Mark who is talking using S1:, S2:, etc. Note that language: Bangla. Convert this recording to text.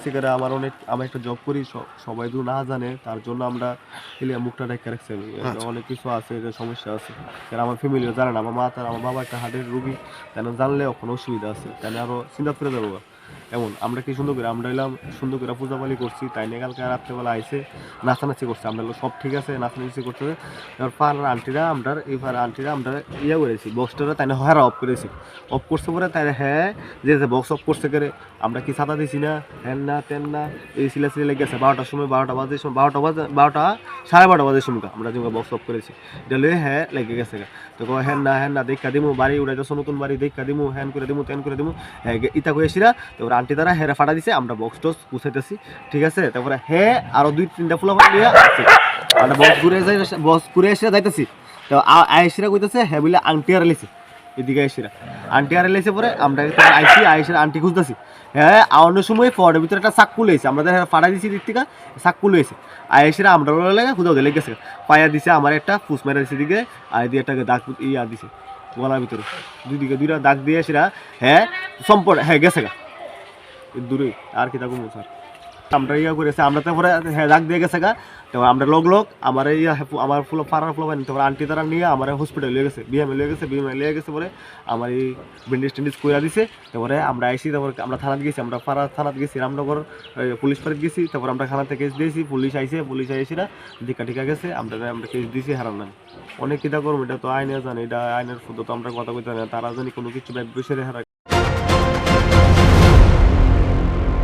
S1: শিকারে আমি একটা জব করি, সবাই তো না জানে, তার জন্য আমরা মুখটা ঢেকে রাখছি। আমি
S2: আচ্ছা।
S1: অনেক কিছু আছে, যে সমস্যা আছে, কারণ আমার ফ্যামিলিও জানে না। আমার বাবা একটা হার্টের রুগী, কেন জানলে ওখানে অসুবিধা আছে, তাই আরো চিন্তা করে যাবো। এমন আমরা কি সুন্দর করে আমরা এলাম, সুন্দর করে পূজা পালি করছি, তাই নিয়ে কালকে রাত্রেবেলা আইসে নাচানাচি করছে। আমরা সব ঠিক আছে, নাচানাচি করতে এবার পাড়ার আন্টিরা আমরা ইয়ে করেছি, বক্সটা তাই হারা অফ করেছি। অফ করছে পরে তাই হ্যাঁ, যে বক্স অফ করছে করে আমরা কি ছাতা দিছি না, হ্যান না তেন না, এই সিলে লেগে গেছে। 12টার সময়, 12টা 12:30 বাজে সময় আমরা যে বক্স অফ করেছি, এটা হ্যাঁ লেগে গেছে। তো হ্যান না দেখা দিমু, বাড়ি উড়াই যাচ্ছ নতুন বাড়ি, দেখা দিমু, হ্যান করে দিমু, তেন করে দিমু, হ্যাঁ ইতা করেছিরা। তারপরে আন্টি দ্বারা হ্যাঁ ফাটা দিছে, আমরা বক্স টক্স গুছাইতেছি, ঠিক আছে। তারপরে হ্যাঁ আরো 2-3টা ফুলা নিয়ে আসছে, আমরা বক্স ঘুরে এসে যাইতেছি। তো আয়েশিরা কইতেছে হ্যাঁ বলে আংটি আর লেছে, এদিকে আয়েশিরা আন্টি আর লেছে। পরে আমরা আয়েশিরা আন্টি খুঁজতেছি, হ্যাঁ আওয়ানোর সময় ফোনের ভিতরে একটা চাক্কু লইছে, আমাদের ফাটা দিছি দিক থেকে চাক্কু লইছে। আয়েশিরা আমরা লাগে খুঁজাও দিলে গেছে, পায়া দিছে আমার একটা ফুস মেরা দিছে দিকে, আর দিয়ে একটা দাগ ইয়া দিছে গলার ভিতরে, দুইটা দাগ দিয়ে সেরা হ্যাঁ সম্পর্ক হ্যাঁ গেছে গা দূরে। আর কি থাকুন স্যার, আমরা ইয়া করেছে, আমরা তারপরে হ্যাঁ দাগ দিয়ে গেছে গা। তারপর আমরা লোক আমার আমার পাড়ার ফুল পানি, তারপর আন্টি তারা নিয়ে আমার হসপিটাল লিয়ে গেছে, বিএমএ লিয়ে গেছে। পরে আমার এই ব্যান্ডেজ টেন্ডেজ করে দিছে। তারপরে আমরা আইসি, তারপর আমরা থানাত গেছি, আমরা পাড়া থানাত গেছি, রামনগর পুলিশ ফাঁড়িতে গেছি। তারপর আমরা থানাতে কেস দিয়েছি, পুলিশ আইসিরা টিকা গেছে, আমরা কেস দিয়েছি হারান নাম। অনেক কিতা করবো, এটা তো আইনে জানে, এটা আইনের শুধু তো আমরা কথা বলতে না, তারা জানি কোনো কিছু বিষয়ে হারা